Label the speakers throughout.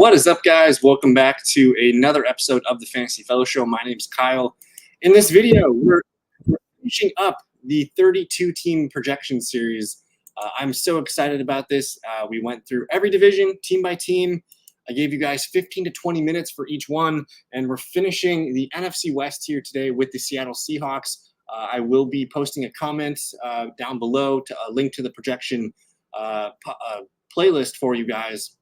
Speaker 1: What is up, guys? Welcome back to another episode of the Fantasy Fellow Show. My name is Kyle. In this video, we're finishing up the 32-team projection series. I'm so excited about this. We went through every division, team by team. I gave you guys 15 to 20 minutes for each one, and we're finishing the NFC West here today with the Seattle Seahawks. I will be posting a comment down below to a link to the projection playlist for you guys.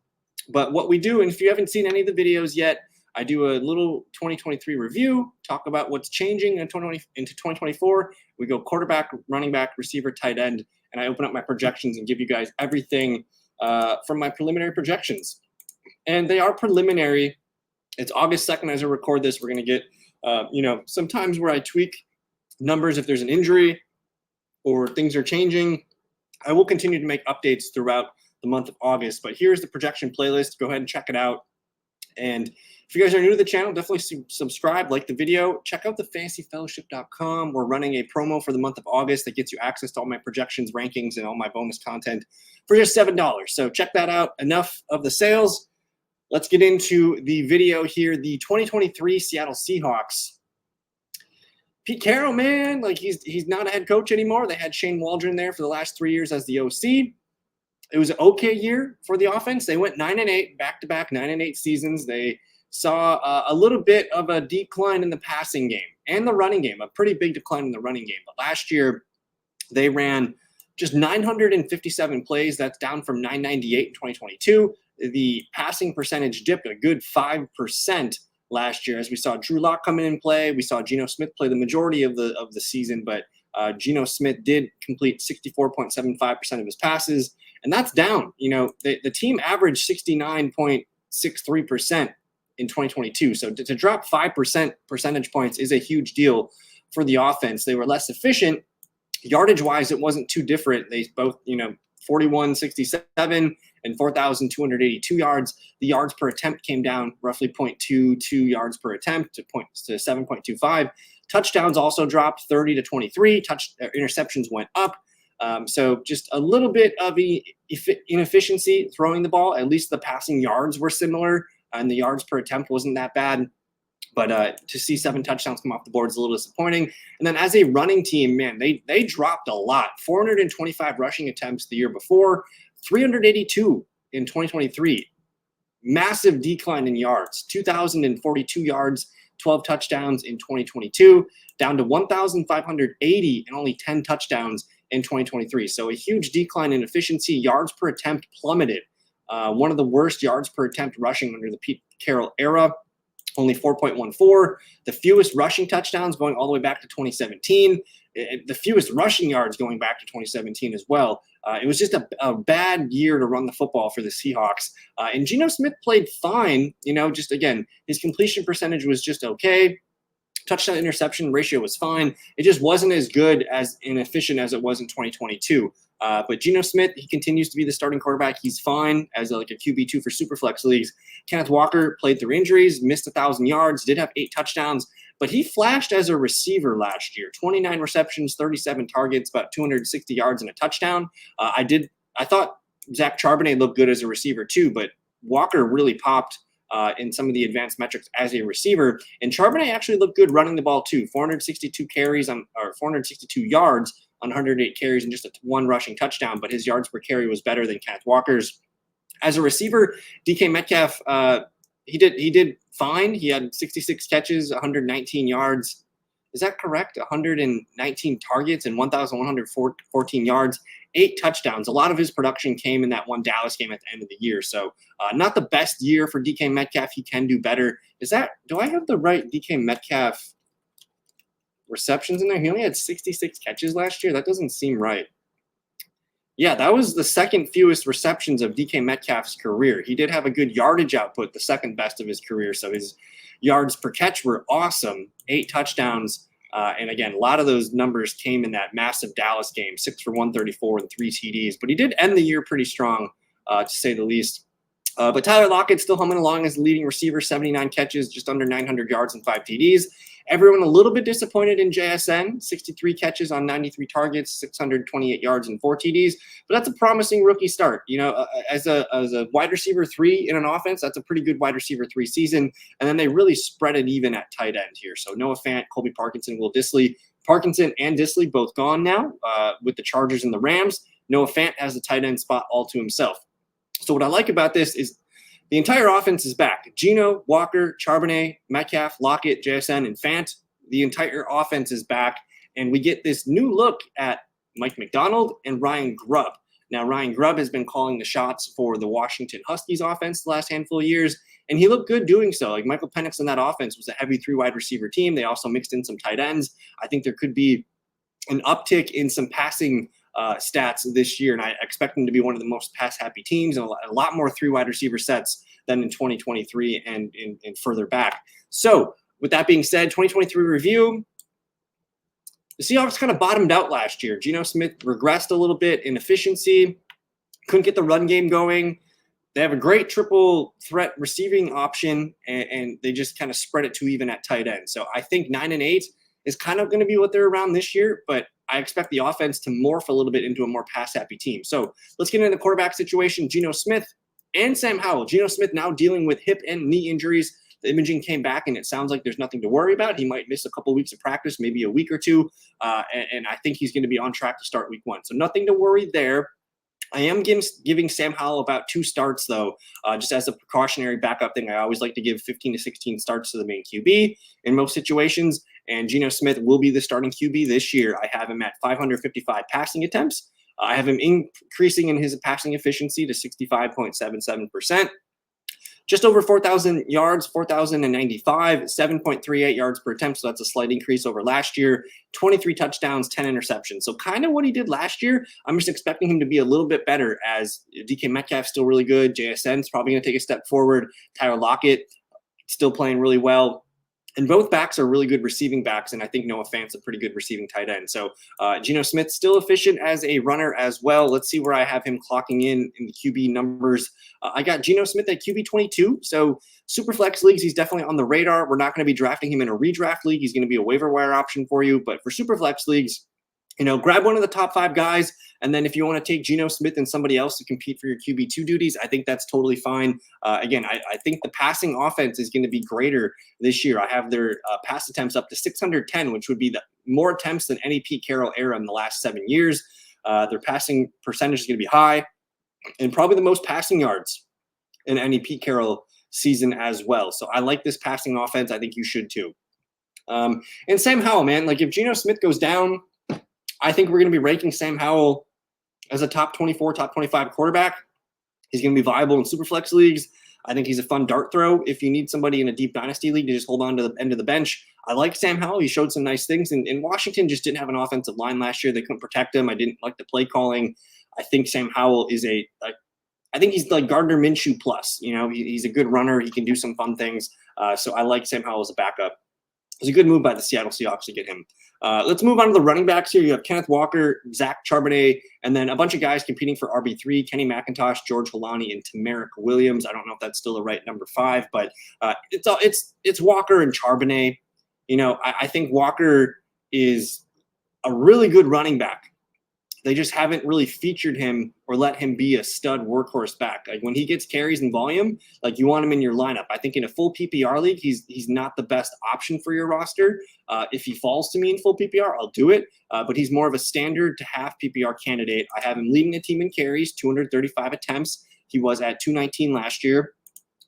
Speaker 1: But what we do, and if you haven't seen any of the videos yet, I do a little 2023 review, talk about what's changing into 2024. We go quarterback, running back, receiver, tight end, and I open up my projections and give you guys everything from my preliminary projections. And they are preliminary. It's August 2nd as I record this. We're going to get, sometimes where I tweak numbers if there's an injury or things are changing. I will continue to make updates throughout the month of August, but here's the projection playlist. Go ahead and check it out. And if you guys are new to the channel, definitely subscribe, like the video, check out the fantasyfellowship.com. We're running a promo for the month of August that gets you access to all my projections, rankings, and all my bonus content for just $7. So check that out. Enough of the sales. Let's get into the video here. The 2023 Seattle Seahawks. Pete Carroll, man, like he's not a head coach anymore. They had Shane Waldron there for the last 3 years as the OC. It was an okay year for the offense. They went 9-8, back-to-back 9-8 seasons. They saw a little bit of a decline in the passing game and the running game, a pretty big decline in the running game. But last year, they ran just 957 plays. That's down from 998 in 2022. The passing percentage dipped a good 5% last year as we saw Drew Lock come in and play. We saw Geno Smith play the majority of the season, but Geno Smith did complete 64.75% of his passes. And that's down. The team averaged 69.63% in 2022. So to drop 5% percentage points is a huge deal for the offense. They were less efficient. Yardage-wise, it wasn't too different. They both, 4167 and 4,282 yards. The yards per attempt came down roughly 0.22 yards per attempt to 7.25. Touchdowns also dropped 30 to 23. Interceptions went up. So just a little bit of inefficiency throwing the ball. At least the passing yards were similar, and the yards per attempt wasn't that bad. But to see 7 touchdowns come off the board is a little disappointing. And then as a running team, man, they dropped a lot. 425 rushing attempts the year before, 382 in 2023. Massive decline in yards, 2,042 yards, 12 touchdowns in 2022, down to 1,580 and only 10 touchdowns in 2023. So a huge decline in efficiency. Yards per attempt plummeted. One of the worst yards per attempt rushing under the Pete Carroll era, only 4.14. The fewest rushing touchdowns going all the way back to 2017. The fewest rushing yards going back to 2017 as well. It was just a bad year to run the football for the Seahawks. And Geno Smith played fine. Just again, his completion percentage was just okay. Touchdown interception ratio was fine. It just wasn't as good as efficient as it was in 2022. But Geno Smith, he continues to be the starting quarterback. He's fine as a QB2 for Superflex leagues. Kenneth Walker played through injuries, missed 1,000 yards, did have 8 touchdowns, but he flashed as a receiver last year. 29 receptions, 37 targets, about 260 yards and a touchdown. I thought Zach Charbonnet looked good as a receiver too, but Walker really popped in some of the advanced metrics as a receiver. And Charbonnet actually looked good running the ball too. 462 yards on 108 carries and just one rushing touchdown, but his yards per carry was better than Kenneth Walker's. As a receiver, DK Metcalf, he did fine. He had 66 catches, 119 yards. Is that correct? 119 targets and 1,114 yards, 8 touchdowns. A lot of his production came in that one Dallas game at the end of the year. So not the best year for DK Metcalf. He can do better. Do I have the right DK Metcalf receptions in there? He only had 66 catches last year. That doesn't seem right. Yeah, that was the second fewest receptions of DK Metcalf's career. He did have a good yardage output, the second best of his career. So his yards per catch were awesome, 8 touchdowns. And again, a lot of those numbers came in that massive Dallas game, 6 for 134 and 3 TDs. But he did end the year pretty strong, to say the least. But Tyler Lockett still humming along as the leading receiver, 79 catches, just under 900 yards and 5 TDs. Everyone a little bit disappointed in JSN, 63 catches on 93 targets, 628 yards and 4 TDs. But that's a promising rookie start. As a wide receiver 3 in an offense, that's a pretty good wide receiver 3 season. And then they really spread it even at tight end here. So Noah Fant, Colby Parkinson, Will Dissly. Parkinson and Dissly both gone now with the Chargers and the Rams. Noah Fant has the tight end spot all to himself. So what I like about this is the entire offense is back. Geno, Walker, Charbonnet, Metcalf, Lockett, JSN, and Fant. The entire offense is back, and we get this new look at Mike McDonald and Ryan Grubb. Now, Ryan Grubb has been calling the shots for the Washington Huskies offense the last handful of years, and he looked good doing so. Like Michael Penix in that offense was a heavy 3 wide receiver team. They also mixed in some tight ends. I think there could be an uptick in some passing stats this year, and I expect them to be one of the most pass-happy teams and a lot more 3 wide receiver sets than in 2023 and further back. So with that being said, 2023 review, the Seahawks kind of bottomed out last year. Geno Smith regressed a little bit in efficiency, couldn't get the run game going. They have a great triple threat receiving option, and they just kind of spread it too even at tight end. So I think 9-8 is kind of going to be what they're around this year, but I expect the offense to morph a little bit into a more pass-happy team. So let's get into the quarterback situation. Geno Smith and Sam Howell. Geno Smith now dealing with hip and knee injuries. The imaging came back, and it sounds like there's nothing to worry about. He might miss a couple weeks of practice, maybe a week or two, and I think he's going to be on track to start week 1. So nothing to worry there. I am giving Sam Howell about 2 starts, though, just as a precautionary backup thing. I always like to give 15 to 16 starts to the main QB in most situations, and Geno Smith will be the starting QB this year. I have him at 555 passing attempts. I have him increasing in his passing efficiency to 65.77%. Just over 4,000 yards, 4,095, 7.38 yards per attempt. So that's a slight increase over last year. 23 touchdowns, 10 interceptions. So kind of what he did last year. I'm just expecting him to be a little bit better, as DK Metcalf's still really good. JSN's probably going to take a step forward. Tyler Lockett still playing really well. And both backs are really good receiving backs, and I think Noah Fant's a pretty good receiving tight end. So Geno Smith still efficient as a runner as well. Let's see where I have him clocking in the QB numbers. I got Geno Smith at QB 22. So super flex leagues, he's definitely on the radar. We're not going to be drafting him in a redraft league. He's going to be a waiver wire option for you. But for super flex leagues, grab one of the top 5 guys. And then if you want to take Geno Smith and somebody else to compete for your QB2 duties, I think that's totally fine. Again, I think the passing offense is going to be greater this year. I have their pass attempts up to 610, which would be more attempts than any Pete Carroll era in the last 7 years. Their passing percentage is going to be high, and probably the most passing yards in any Pete Carroll season as well. So I like this passing offense. I think you should too. And Sam Howell, man, like if Geno Smith goes down, I think we're going to be ranking Sam Howell as a top 24, top 25 quarterback. He's going to be viable in superflex leagues. I think he's a fun dart throw if you need somebody in a deep dynasty league to just hold on to the end of the bench. I like Sam Howell. He showed some nice things. And Washington just didn't have an offensive line last year. They couldn't protect him. I didn't like the play calling. I think Sam Howell is I think he's like Gardner Minshew plus. He's a good runner. He can do some fun things. So I like Sam Howell as a backup. It was a good move by the Seattle Seahawks to get him. Let's move on to the running backs here. You have Kenneth Walker, Zach Charbonnet, and then a bunch of guys competing for RB3, Kenny McIntosh, George Holani, and Tamarick Williams. I don't know if that's still the right number 5, but it's Walker and Charbonnet. I think Walker is a really good running back. They just haven't really featured him or let him be a stud workhorse back. Like when he gets carries and volume, like you want him in your lineup. I think in a full PPR league, he's not the best option for your roster. If he falls to me in full PPR, I'll do it. But he's more of a standard to half PPR candidate. I have him leading the team in carries, 235 attempts. He was at 219 last year.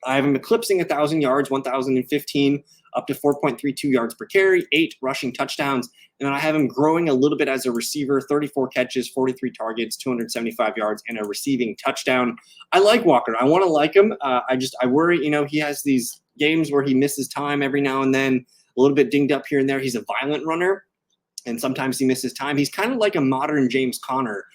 Speaker 1: I have him eclipsing 1,000 yards, 1,015, up to 4.32 yards per carry, 8 rushing touchdowns. And then I have him growing a little bit as a receiver, 34 catches, 43 targets, 275 yards, and a receiving touchdown. I like Walker. I want to like him. I worry, he has these games where he misses time every now and then, a little bit dinged up here and there. He's a violent runner, and sometimes he misses time. He's kind of like a modern James Conner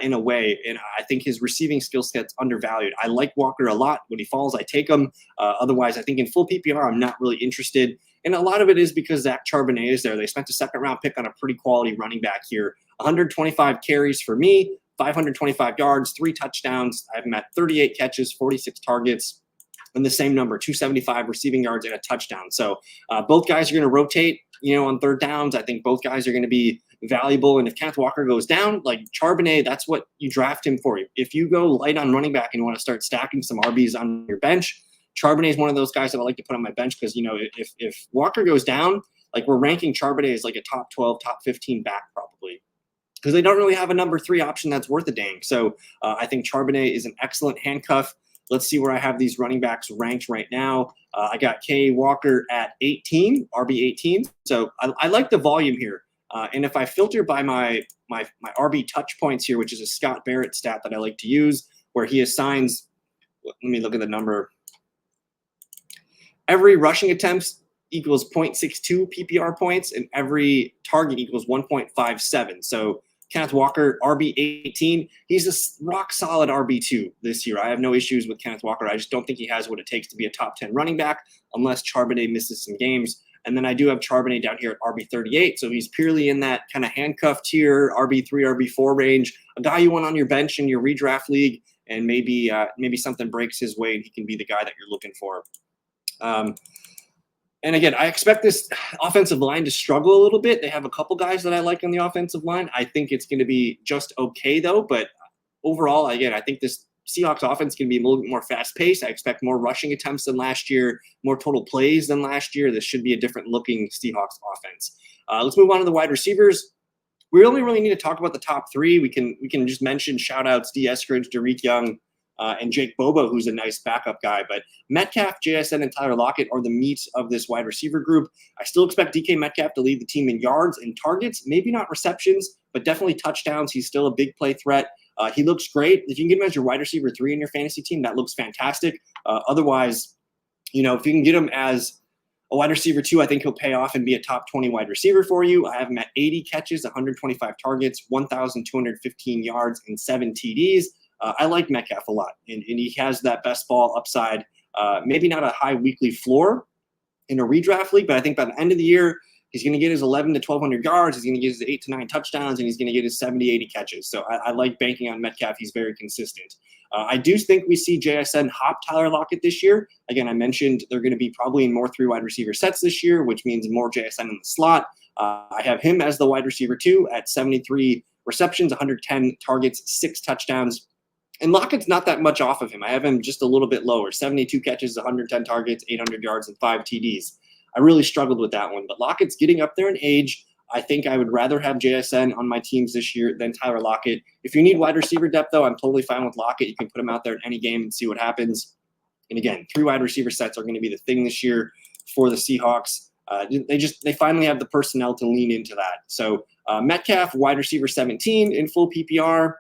Speaker 1: in a way, and I think his receiving skill set's undervalued. I like Walker a lot. When he falls, I take him. Otherwise, I think in full PPR, I'm not really interested. And a lot of it is because Zach Charbonnet is there. They spent a second-round pick on a pretty quality running back here. 125 carries for me, 525 yards, 3 touchdowns. I have him at 38 catches, 46 targets, and the same number, 275 receiving yards and a touchdown. So both guys are going to rotate, on third downs. I think both guys are going to be valuable. And if Kenneth Walker goes down, like Charbonnet, that's what you draft him for. If you go light on running back and you want to start stacking some RBs on your bench, Charbonnet is one of those guys that I like to put on my bench because, if Walker goes down, like we're ranking Charbonnet as like a top 12, top 15 back probably, because they don't really have a number 3 option that's worth a dang. So I think Charbonnet is an excellent handcuff. Let's see where I have these running backs ranked right now. I got K. Walker at 18, RB 18. So I like the volume here. And if I filter by my RB touch points here, which is a Scott Barrett stat that I like to use, where he assigns, let me look at the number. Every rushing attempts equals 0.62 PPR points, and every target equals 1.57. So Kenneth Walker, RB 18, he's a rock solid RB2 this year. I have no issues with Kenneth Walker. I just don't think he has what it takes to be a top 10 running back unless Charbonnet misses some games. And then I do have Charbonnet down here at RB 38. So he's purely in that kind of handcuff tier, RB3, RB4 range, a guy you want on your bench in your redraft league, and maybe something breaks his way and he can be the guy that you're looking for. And again, I expect this offensive line to struggle a little bit. They have a couple guys that I like on the offensive line. I think it's going to be just okay, though. But overall, again, I think this Seahawks offense is going to be a little bit more fast-paced. I expect more rushing attempts than last year, more total plays than last year. This should be a different-looking Seahawks offense. Let's move on to the wide receivers. We only really need to talk about the top 3. We can just mention shout-outs, D. Eskridge, Derek Young, and Jake Bobo, who's a nice backup guy. But Metcalf, JSN, and Tyler Lockett are the meat of this wide receiver group. I still expect DK Metcalf to lead the team in yards and targets, maybe not receptions, but definitely touchdowns. He's still a big play threat. He looks great. If you can get him as your wide receiver 3 in your fantasy team, that looks fantastic. Otherwise, if you can get him as a wide receiver 2, I think he'll pay off and be a top 20 wide receiver for you. I have him at 80 catches, 125 targets, 1,215 yards, and 7 TDs. I like Metcalf a lot, and he has that best ball upside. Maybe not a high weekly floor in a redraft league, but I think by the end of the year, he's going to get his 1,100 to 1,200 yards. He's going to get his 8 to 9 touchdowns, and he's going to get his 70, 80 catches. So I like banking on Metcalf. He's very consistent. I do think we see JSN hop Tyler Lockett this year. Again, I mentioned they're going to be probably in more 3 wide receiver sets this year, which means more JSN in the slot. I have him as the wide receiver 2 at 73 receptions, 110 targets, 6 touchdowns. And Lockett's not that much off of him. I have him just a little bit lower, 72 catches, 110 targets, 800 yards, and 5 TDs. I really struggled with that one. But Lockett's getting up there in age. I think I would rather have JSN on my teams this year than Tyler Lockett. If you need wide receiver depth, though, I'm totally fine with Lockett. You can put him out there in any game and see what happens. And again, 3 wide receiver sets are going to be the thing this year for the Seahawks. They finally have the personnel to lean into that. So Metcalf, wide receiver 17 in full PPR.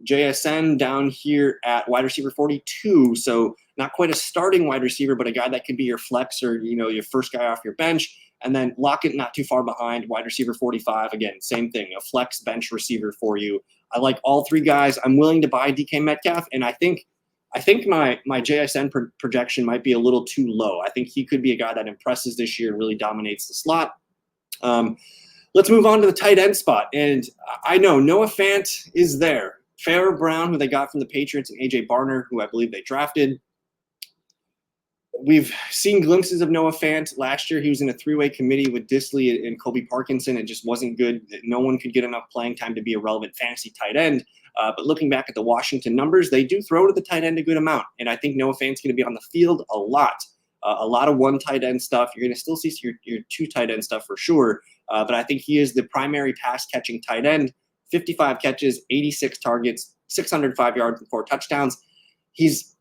Speaker 1: JSN down here at wide receiver 42. So not quite a starting wide receiver, but a guy that could be your flex or, your first guy off your bench. And then Lockett not too far behind, wide receiver 45. Again, same thing, a flex bench receiver for you. I like all 3 guys. I'm willing to buy DK Metcalf, and I think my JSN projection might be a little too low. I think he could be a guy that impresses this year and really dominates the slot. Let's move on to the tight end spot. And I know Noah Fant is there. Farrah Brown, who they got from the Patriots, and A.J. Barner, who I believe they drafted. We've seen glimpses of Noah Fant. Last year, he was in a 3-way committee with Disley and Kobe Parkinson. It just wasn't good. No one could get enough playing time to be a relevant fantasy tight end. But looking back at the Washington numbers, they do throw to the tight end a good amount. And I think Noah Fant's going to be on the field a lot of 1 tight end stuff. You're going to still see your 2 tight end stuff for sure. But I think he is the primary pass-catching tight end. 55 catches, 86 targets, 605 yards, and 4 touchdowns. He's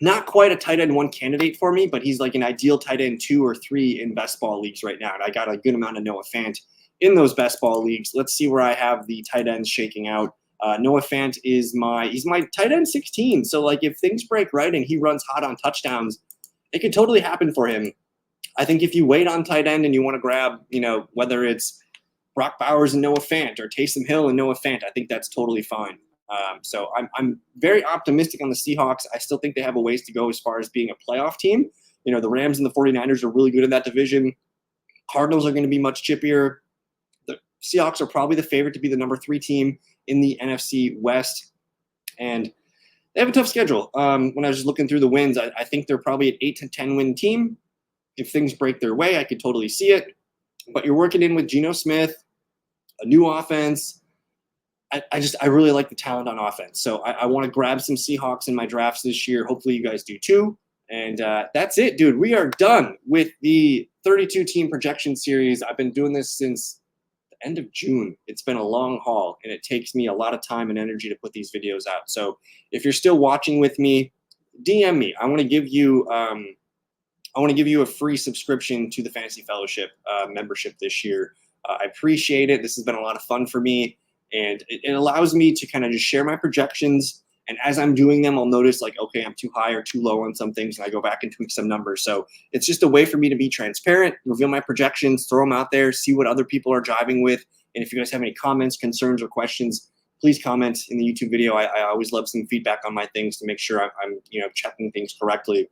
Speaker 1: not quite a tight end 1 candidate for me, but he's like an ideal tight end 2 or 3 in best ball leagues right now. And I got a good amount of Noah Fant in those best ball leagues. Let's see where I have the tight ends shaking out. Noah Fant is he's my tight end 16. So like if things break right and he runs hot on touchdowns, it could totally happen for him. I think if you wait on tight end and you want to grab, whether it's Brock Bowers and Noah Fant or Taysom Hill and Noah Fant, I think that's totally fine. So I'm very optimistic on the Seahawks. I still think they have a ways to go as far as being a playoff team. The Rams and the 49ers are really good in that division. Cardinals are going to be much chippier. The Seahawks are probably the favorite to be the number 3 team in the NFC West. And they have a tough schedule. When I was just looking through the wins, I think they're probably an 8 to 10 win team. If things break their way, I could totally see it. But you're working in with Geno Smith, a new offense. I really like the talent on offense. So I want to grab some Seahawks in my drafts this year. Hopefully you guys do too. And that's it, dude. We are done with the 32 team projection series. I've been doing this since the end of June. It's been a long haul, and it takes me a lot of time and energy to put these videos out. So if you're still watching with me, DM me. I want to give you a free subscription to the Fantasy Fellowship membership this year. I appreciate it. This has been a lot of fun for me, and it allows me to kind of just share my projections. And as I'm doing them, I'll notice like, okay, I'm too high or too low on some things, and I go back and tweak some numbers. So it's just a way for me to be transparent, reveal my projections, throw them out there, see what other people are driving with. And if you guys have any comments, concerns, or questions, please comment in the YouTube video. I always love some feedback on my things to make sure I'm checking things correctly.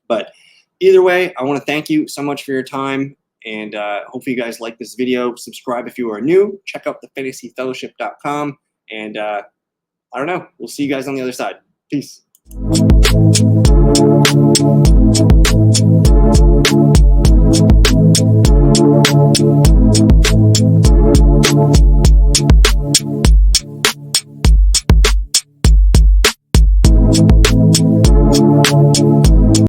Speaker 1: But either way, I want to thank you so much for your time. And hopefully you guys like this video. Subscribe if you are new. Check out thefantasyfellowship.com. And I don't know. We'll see you guys on the other side. Peace.